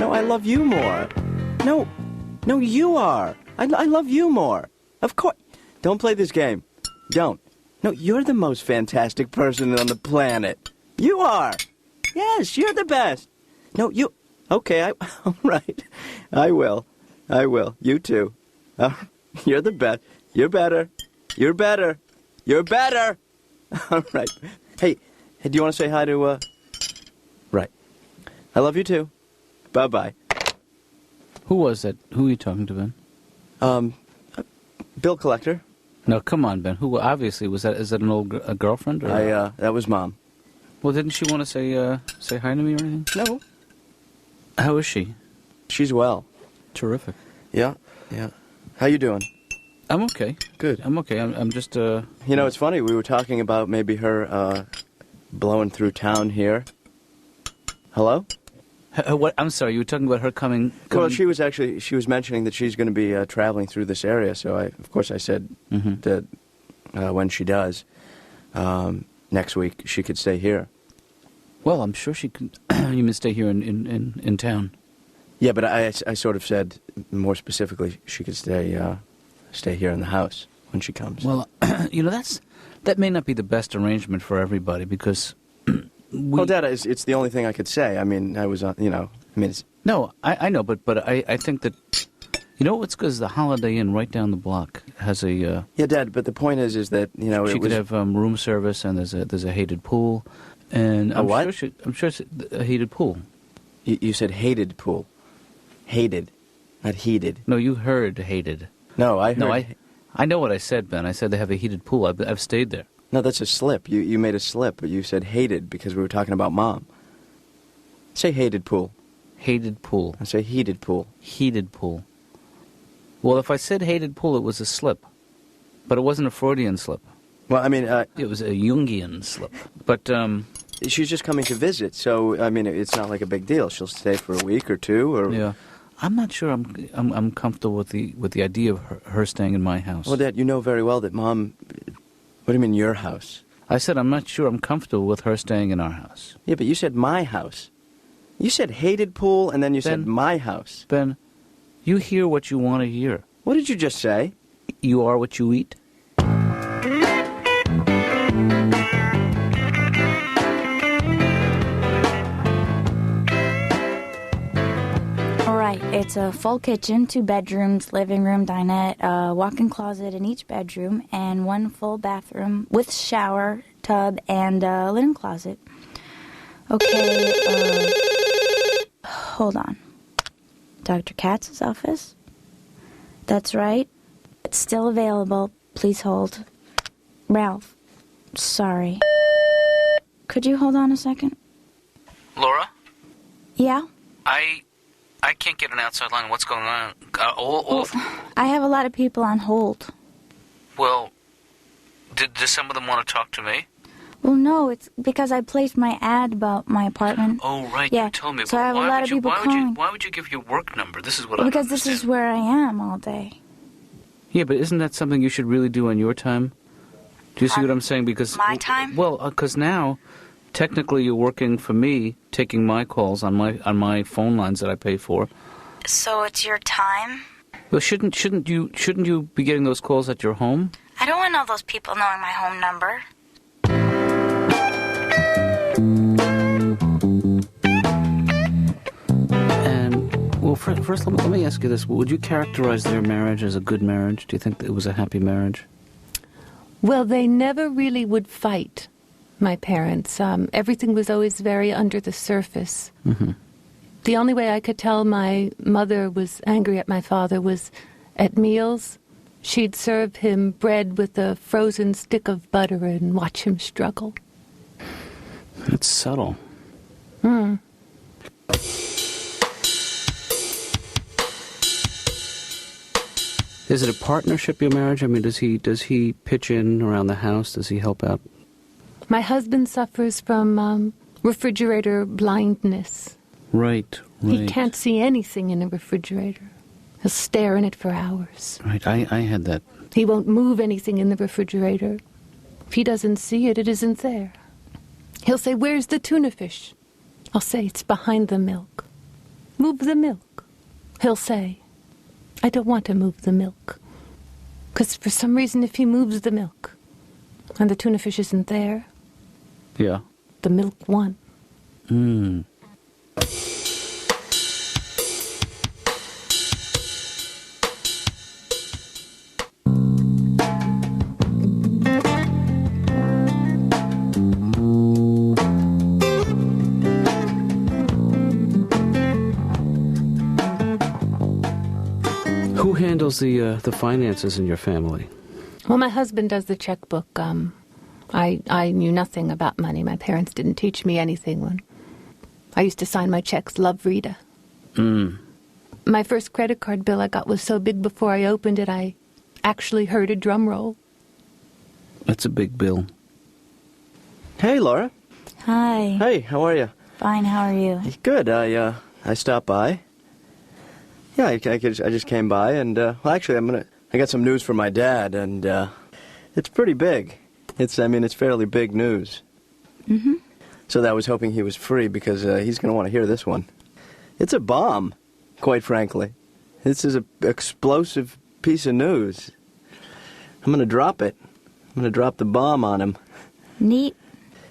No, I love you more. No, you are. I love you more. Of course. Don't play this game. Don't. No, you're the most fantastic person on the planet. You are. Yes, you're the best. No, you... Okay, all right. I will. You too. You're the best. You're better. You're better. You're better. All right. Hey, do you want to say hi to, Right. I love you too. Bye-bye. Who was that? Who are you talking to, Ben? Bill collector. No, come on, Ben. Who, obviously, is that an old girlfriend? Or? That was Mom. Well, didn't she want to say hi to me or anything? No. How is she? She's well. Terrific. Yeah. How you doing? I'm okay. Good. I'm okay. I'm just, You know, it's funny. We were talking about maybe her, blowing through town here. Hello? What? I'm sorry, you were talking about her coming... Well, she was mentioning that she's going to be traveling through this area, so of course I said that when she does, next week, she could stay here. Well, I'm sure she could... you mean stay here in town? Yeah, but I sort of said, more specifically, she could stay here in the house when she comes. Well, you know, that may not be the best arrangement for everybody, because... Well, Dad, it's the only thing I could say. I mean, it's... No, I know, but I think that, you know what's good is the Holiday Inn right down the block has a... Yeah, Dad, but the point is that, you know, she could have room service, and there's a heated pool, and I'm sure it's a heated pool. You said hated pool. Hated, not heated. No, you heard hated. No, I heard... No, I know what I said, Ben. I said they have a heated pool. I've stayed there. No, that's a slip. You made a slip, but you said hated because we were talking about Mom. Say hated pool. Hated pool. I say heated pool. Heated pool. Well, if I said hated pool, it was a slip. But it wasn't a Freudian slip. Well, I mean... it was a Jungian slip. But, she's just coming to visit, so, I mean, it's not like a big deal. She'll stay for a week or two, or... Yeah. I'm not sure I'm comfortable with the idea of her staying in my house. Well, Dad, you know very well that Mom... What do you mean, your house? I said I'm not sure I'm comfortable with her staying in our house. Yeah, but you said my house. You said hated pool, and then you said my house. Ben, you hear what you want to hear. What did you just say? You are what you eat. It's a full kitchen, 2 bedrooms, living room, dinette, walk-in closet in each bedroom, and 1 full bathroom with shower, tub, and linen closet. Okay, hold on. Dr. Katz's office? That's right. It's still available. Please hold. Ralph, sorry. Could you hold on a second? Laura? Yeah? I can't get an outside line. What's going on? I have a lot of people on hold. Well, did some of them want to talk to me? Well, no, it's because I placed my ad about my apartment. Oh, right, yeah. You told me. So I have a lot of people calling. Why would you give your work number? This is what I don't Because this is where I am all day. Yeah, but isn't that something you should really do on your time? Do you see what I'm saying? Because my time? Well, because now... Technically, you're working for me, taking my calls on my phone lines that I pay for. So it's your time? Well, shouldn't you be getting those calls at your home? I don't want all those people knowing my home number. And well, first let me ask you this: would you characterize their marriage as a good marriage? Do you think that it was a happy marriage? Well, they never really would fight. My parents. Everything was always very under the surface. Mm-hmm. The only way I could tell my mother was angry at my father was at meals. She'd serve him bread with a frozen stick of butter and watch him struggle. That's subtle. Is it a partnership, your marriage? I mean, does he pitch in around the house? Does he help out? My husband suffers from refrigerator blindness. Right. He can't see anything in a refrigerator. He'll stare in it for hours. Right, I had that. He won't move anything in the refrigerator. If he doesn't see it, it isn't there. He'll say, "Where's the tuna fish?" I'll say, "It's behind the milk." Move the milk. He'll say, I don't want to move the milk. Because for some reason, if he moves the milk and the tuna fish isn't there, Yeah. the milk won. Hmm. Who handles the finances in your family? Well, my husband does the checkbook. I knew nothing about money. My parents didn't teach me anything. When I used to sign my checks, Love Rita. My first credit card bill I got was so big before I opened it, I actually heard a drum roll. That's a big bill. Hey, Laura. Hi. Hey, how are you? Fine, how are you? Good. I stopped by. Yeah, I just came by, and well, actually, I got some news for my dad, and it's pretty big. It's fairly big news. Mm-hmm. So I was hoping he was free because he's going to want to hear this one. It's a bomb, quite frankly. This is an explosive piece of news. I'm going to drop it. I'm going to drop the bomb on him. Neat.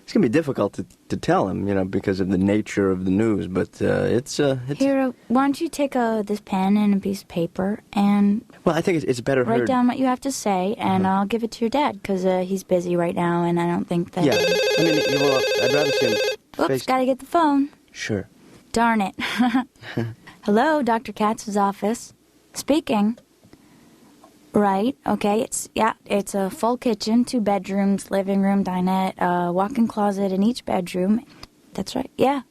It's going to be difficult to tell him, because of the nature of the news, but it's... Here, why don't you take this pen and a piece of paper and... Well, I think it's better write heard... down what you have to say, and I'll give it to your dad, because he's busy right now, and I don't think that... Yeah, I'd rather see him Oops, face... gotta get the phone. Sure. Darn it. Hello, Dr. Katz's office. Speaking. Right, okay, it's a full kitchen, 2 bedrooms, living room, dinette, walk-in closet in each bedroom. That's right, yeah.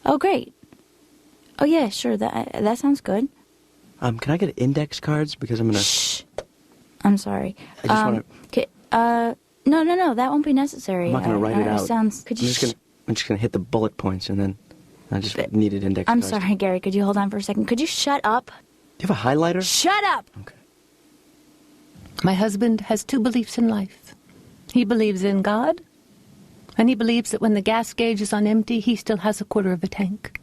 Oh, great. Oh, yeah, sure, that sounds good. Can I get index cards? Because I'm going to... Shh. I'm sorry. I just want to... No, that won't be necessary. I'm not going to write it out. Could you... I'm just going to hit the bullet points, and then I just needed index I'm cards. sorry, Gary, could you hold on for a second? Could you shut up? Do you have a highlighter? Shut up! Okay. My husband has 2 beliefs in life. He believes in God, and he believes that when the gas gauge is on empty, he still has a quarter of a tank.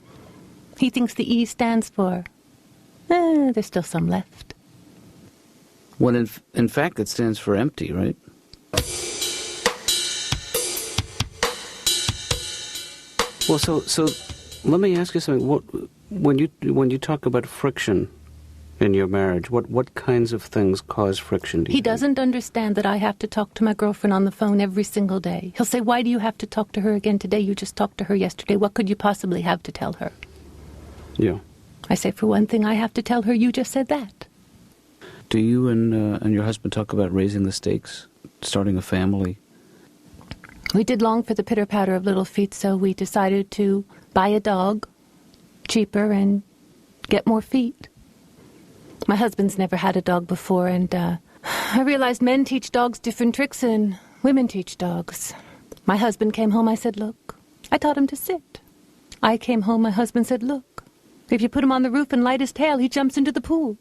He thinks the E stands for, there's still some left. When in fact it stands for empty, right? Well, so let me ask you something. When you talk about friction in your marriage, what kinds of things cause friction? Do you He think? doesn't understand that I have to talk to my girlfriend on the phone every single day. He'll say, why do you have to talk to her again today? You just talked to her yesterday. What could you possibly have to tell her? Yeah. I say, for one thing, I have to tell her you just said that. Do you and your husband talk about raising the stakes, starting a family? We did long for the pitter-patter of little feet, so we decided to buy a dog, cheaper, and get more feet. My husband's never had a dog before, and I realized men teach dogs different tricks than women teach dogs. My husband came home, I said, look. I taught him to sit. I came home, my husband said, look. If you put him on the roof and light his tail, he jumps into the pool.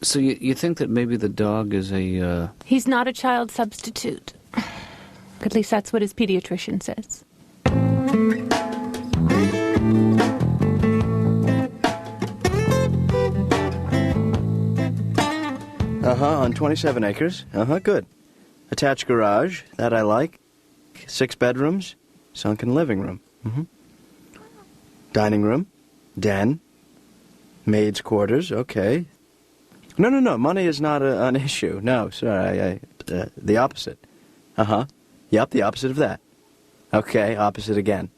So you think that maybe the dog is a... He's not a child substitute. At least that's what his pediatrician says. On 27 acres. Good. Attached garage, that I like. 6 bedrooms, sunken living room. Dining room, den, maid's quarters, okay. No, money is not an issue. No, sorry, the opposite. Yep, the opposite of that. Okay, opposite again.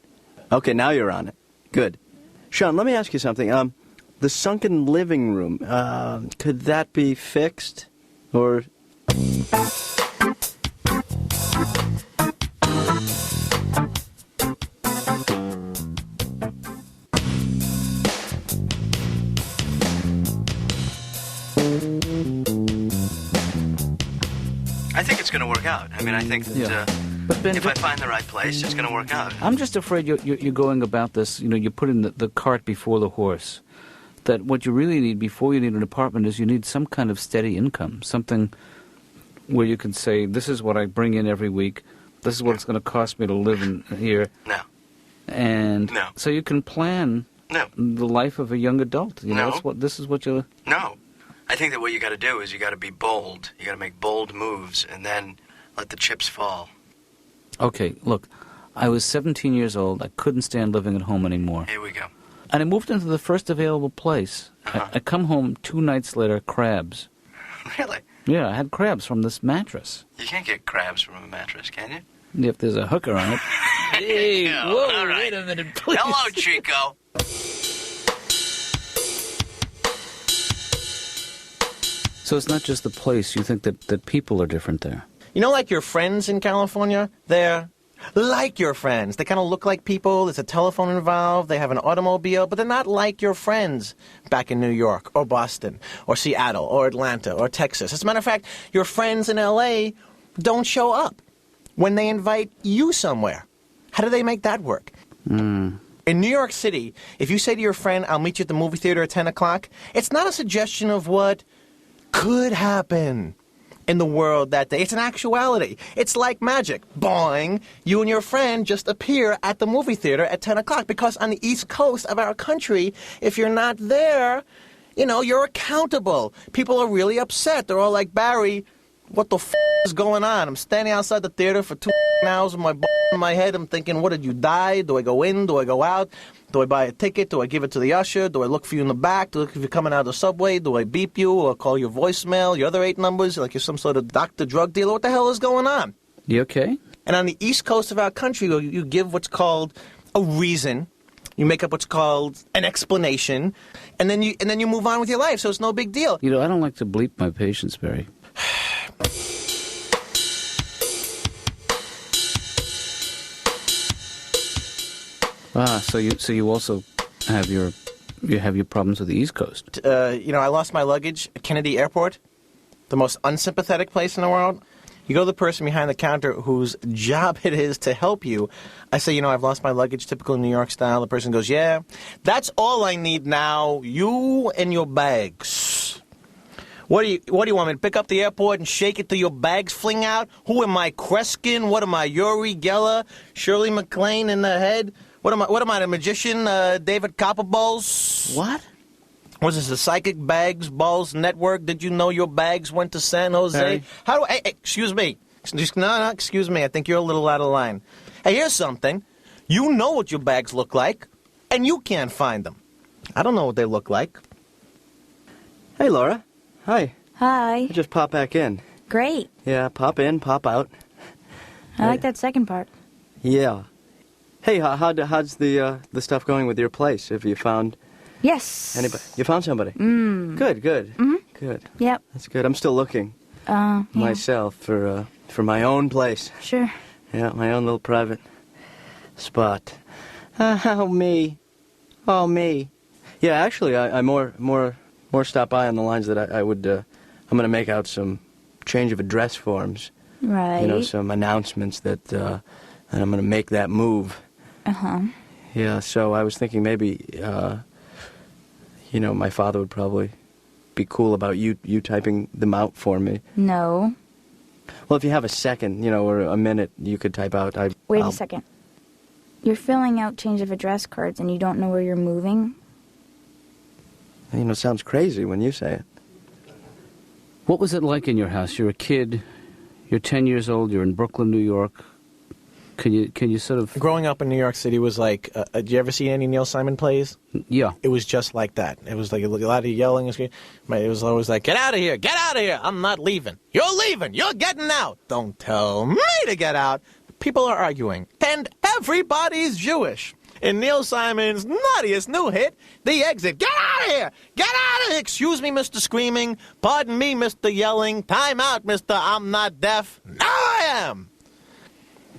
Okay, now you're on it. Good. Sean, let me ask you something. The sunken living room, could that be fixed? Or... I think it's going to work out. I think that But Ben, if I find the right place, it's going to work out. I'm just afraid you're going about this, you're putting the cart before the horse. That what you really need before you need an apartment is you need some kind of steady income, something where you can say, this is what I bring in every week, this is what it's going to cost me to live in here. No. And No. so you can plan No. the life of a young adult. You know, No. this is what you. No. I think that what you got to do is you got to be bold. You got to make bold moves and then let the chips fall. Okay, look, I was 17 years old. I couldn't stand living at home anymore. Here we go. And I moved into the first available place. Uh-huh. I come home 2 nights later, crabs. Really? Yeah, I had crabs from this mattress. You can't get crabs from a mattress, can you? If there's a hooker on it. Hey, Yeah, whoa, all right. wait a minute, please. Hello, Chico. So it's not just the place. You think that people are different there. You know, like your friends in California? They're like your friends. They kind of look like people. There's a telephone involved. They have an automobile, but they're not like your friends back in New York or Boston or Seattle or Atlanta or Texas. As a matter of fact, your friends in L.A. don't show up when they invite you somewhere. How do they make that work? In New York City, if you say to your friend, I'll meet you at the movie theater at 10 o'clock, it's not a suggestion of what could happen in the world that day. It's an actuality. It's like magic. Boing! You and your friend just appear at the movie theater at 10 o'clock. Because on the East Coast of our country, if you're not there, you know, you're accountable. People are really upset. They're all like, Barry, what the is going on? I'm standing outside the theater for 2 hours with my in my head. I'm thinking, what, did you die? Do I go in? Do I go out? Do I buy a ticket? Do I give it to the usher? Do I look for you in the back? Do I look if you're coming out of the subway? Do I beep you or call your voicemail, your other 8 numbers, like you're some sort of doctor drug dealer? What the hell is going on? You okay? And on the East Coast of our country, you give what's called a reason. You make up what's called an explanation, and then you move on with your life, so it's no big deal. You know, I don't like to bleep my patients, Barry. So you also have your problems with the East Coast. You know, I lost my luggage at Kennedy Airport, the most unsympathetic place in the world. You go to the person behind the counter whose job it is to help you. I say, you know, I've lost my luggage, typical New York style. The person goes, yeah, that's all I need now, you and your bags. What do you want me to pick up the airport and shake it till your bags fling out? Who am I, Kreskin? What am I, Uri Geller? Shirley MacLaine in the head? What am I, the magician, David Copperballs? What? Was this the Psychic Bags Balls Network? Did you know your bags went to San Jose? Hey. How do I... Hey, excuse me. No, excuse me. I think you're a little out of line. Hey, here's something. You know what your bags look like, and you can't find them. I don't know what they look like. Hey, Laura. Hi. Hi. I just pop back in. Great. Yeah, pop in, pop out. I like that second part. Yeah. Hey, how's the stuff going with your place? Have you found Yes. anybody? You found somebody? Good. Good. Yep. That's good. I'm still looking Yeah. myself for my own place. Sure. Yeah, my own little private spot. Oh, me. Oh, me. Yeah, actually, I more stop by on the lines that I would, I'm going to make out some change of address forms. Right. You know, some announcements that I'm going to make that move. Uh-huh. Yeah, so I was thinking maybe, you know, my father would probably be cool about you typing them out for me. No. Well, if you have a second, you know, or a minute, you could type out. Wait a second. You're filling out change of address cards and you don't know where you're moving? You know, it sounds crazy when you say it. What was it like in your house? You're a kid. You're 10 years old. You're in Brooklyn, New York. Can you sort of... Growing up in New York City was like, did you ever see any Neil Simon plays? Yeah. It was just like that. It was like a lot of yelling and screaming. It was always like, get out of here, I'm not leaving. You're leaving, you're getting out. Don't tell me to get out. People are arguing. And everybody's Jewish. In Neil Simon's nuttiest new hit, The Exit. Get out of here! Get out of here! Excuse me, Mr. Screaming. Pardon me, Mr. Yelling. Time out, Mr. I'm not deaf. Now I am!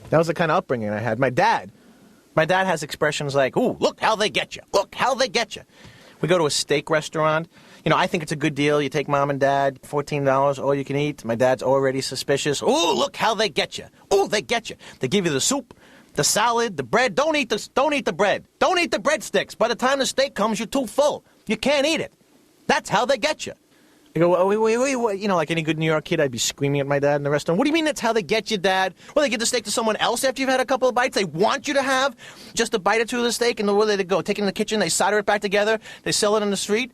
That was the kind of upbringing I had. My dad has expressions like, ooh, look how they get you. Look how they get you. We go to a steak restaurant. You know, I think it's a good deal. You take mom and dad, $14, all you can eat. My dad's already suspicious. Ooh, look how they get you. Ooh, they get you. They give you the soup, the salad, the bread. Don't eat the bread. Don't eat the breadsticks. By the time the steak comes, you're too full. You can't eat it. That's how they get you. I go, wait, you know, like any good New York kid, I'd be screaming at my dad in the restaurant. What do you mean that's how they get you, Dad? Well, they get the steak to someone else after you've had a couple of bites? They want you to have just a bite or two of the steak, and where do they go? Take it in the kitchen, they solder it back together, they sell it on the street?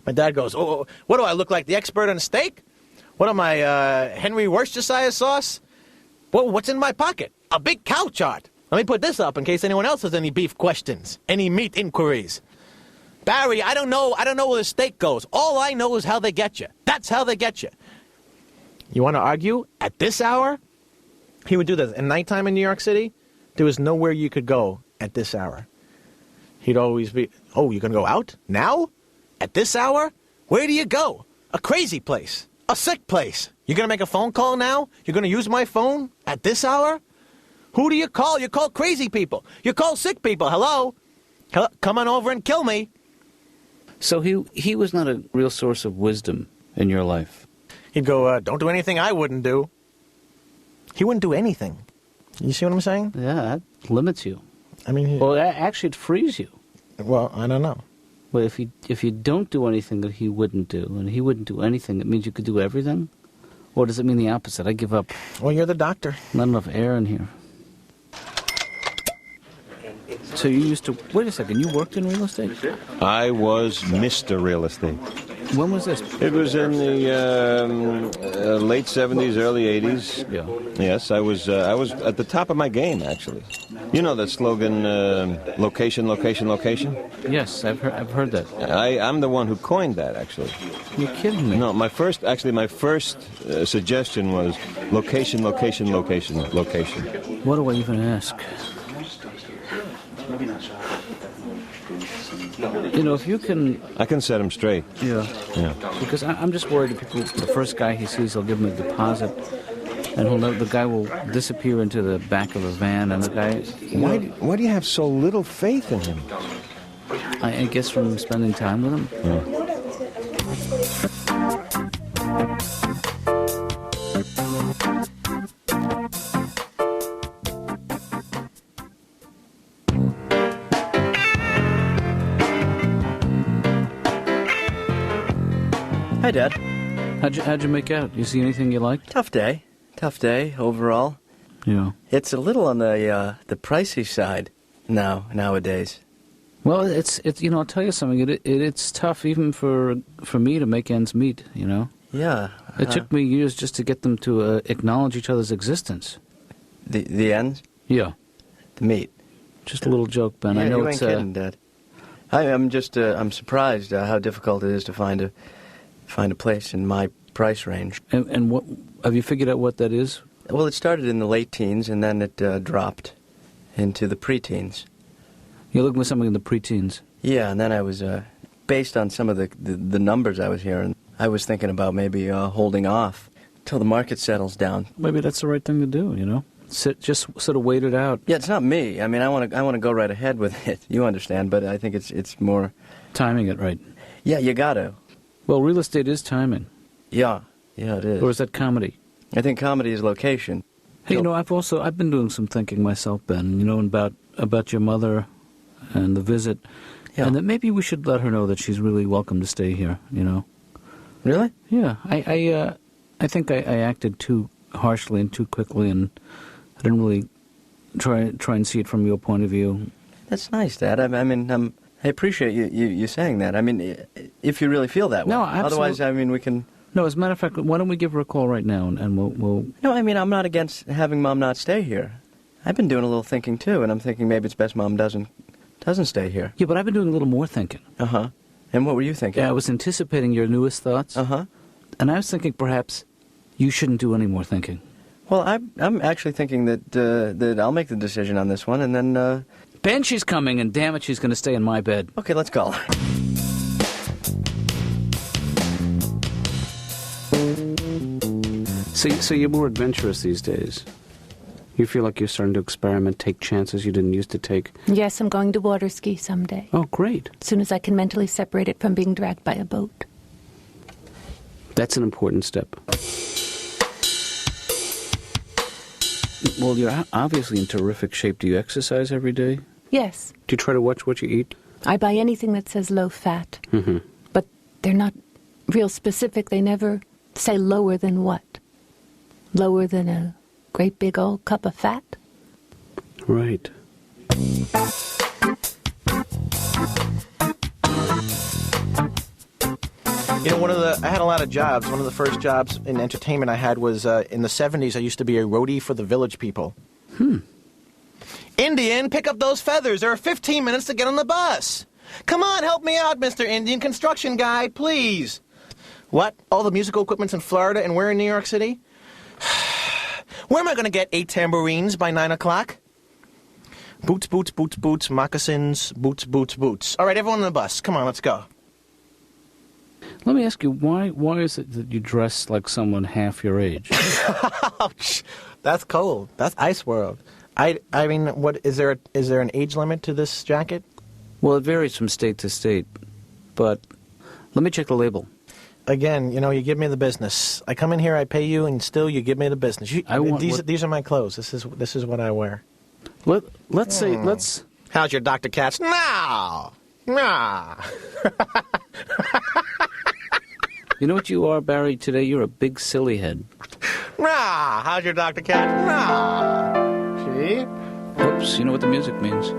My dad goes, oh, what do I look like, the expert on steak? What am I, Henry Worcestershire sauce? What's in my pocket? A big cow chart. Let me put this up in case anyone else has any beef questions, any meat inquiries. Barry, I don't know where the steak goes. All I know is how they get you. That's how they get you. You want to argue at this hour? He would do this. At nighttime in New York City, there was nowhere you could go at this hour. He'd always be, oh, you're going to go out? Now? At this hour? Where do you go? A crazy place. A sick place. You're going to make a phone call now? You're going to use my phone at this hour? Who do you call? You call crazy people. You call sick people. Hello? Come on over and kill me. So he was not a real source of wisdom in your life. He'd go, don't do anything I wouldn't do. He wouldn't do anything. You see what I'm saying? Yeah, that limits you. I mean, Well, actually, it frees you. well, I don't know. Well, if you don't do anything that he wouldn't do, and he wouldn't do anything, it means you could do everything? Or does it mean the opposite? I give up. Well, you're the doctor. Not enough air in here. So you used to... Wait a second, you worked in real estate? I was Mr. Real Estate. When was this? It was in the late 70s, early 80s. Yeah. Yes, I was at the top of my game, actually. You know that slogan, location, location, location? Yes, I've heard that. I'm the one who coined that, actually. You're kidding me. No, my first suggestion was location, location, location, location. What do I even ask? You know, if you can... I can set him straight. Yeah. Yeah. Because I'm just worried that people, the first guy he sees, he'll give him a deposit, and the guy will disappear into the back of a van, and the guy... Why do you have so little faith in him? I guess from spending time with him. Yeah. Hi, Dad. How'd you make out? You see anything you liked? Tough day overall. Yeah. It's a little on the pricey side nowadays. Well, it's you know, I'll tell you something. It's tough even for me to make ends meet. You know. Yeah. It took me years just to get them to acknowledge each other's existence. The ends, Yeah. the meat. Just a little joke, Ben. Yeah, I know you it's ain't kidding, Dad. I'm just I'm surprised how difficult it is to find a place in my price range. And what have you figured out what that is? Well, it started in the late teens and then it dropped into the preteens. You're looking for something in the preteens. Yeah, and then I was based on some of the numbers I was hearing. I was thinking about maybe holding off till the market settles down. Maybe that's the right thing to do. You know, just sort of wait it out. Yeah, it's not me. I mean, I want to go right ahead with it. You understand? But I think it's more Timing it right. Yeah, you got to. Well, real estate is timing. Yeah, it is. Or is that comedy? I think comedy is location. Hey, you know, I've been doing some thinking myself, Ben. You know, about your mother and the visit, and that maybe we should let her know that she's really welcome to stay here. You know. Really? Yeah. I think I acted too harshly and too quickly, and I didn't really try and see it from your point of view. That's nice, Dad. I mean, I appreciate you saying that. I mean, if you really feel that way. No, absolutely. Otherwise, I mean, we can... No, as a matter of fact, why don't we give her a call right now, and we'll... No, I mean, I'm not against having Mom not stay here. I've been doing a little thinking, too, and I'm thinking maybe it's best Mom doesn't stay here. Yeah, but I've been doing a little more thinking. Uh-huh. And what were you thinking? Yeah, I was anticipating your newest thoughts. Uh-huh. And I was thinking perhaps you shouldn't do any more thinking. Well, I'm actually thinking that I'll make the decision on this one, and then... Ben, she's coming, and damn it, she's going to stay in my bed. Okay, let's call her. So you're more adventurous these days. You feel like you're starting to experiment, take chances you didn't used to take. Yes, I'm going to water ski someday. Oh, great. As soon as I can mentally separate it from being dragged by a boat. That's an important step. Well, you're obviously in terrific shape. Do you exercise every day? Yes. Do you try to watch what you eat? I buy anything that says low fat. Mm-hmm. But they're not real specific. They never say lower than what? Lower than a great big old cup of fat? Right. You know, I had a lot of jobs. One of the first jobs in entertainment I had was in the 70s. I used to be a roadie for the Village People. Indian, pick up those feathers. There are 15 minutes to get on the bus. Come on, help me out, Mr. Indian construction guy, please. What? All the musical equipment's in Florida and we're in New York City? Where am I going to get 8 tambourines by 9 o'clock? Boots, boots, boots, boots, moccasins, boots, boots, boots. All right, everyone on the bus. Come on, let's go. Let me ask you, why is it that you dress like someone half your age? Ouch. That's cold. That's ice world. I mean, what is there an age limit to this jacket? Well, it varies from state to state, but let me check the label. Again, you know, you give me the business. I come in here, I pay you, and still you give me the business. These are my clothes. This is what I wear. Let's say. How's your Dr. Katz? No. You know what you are, Barry? Today you're a big silly head. How's your Dr. Katz? See? Oops, you know what the music means.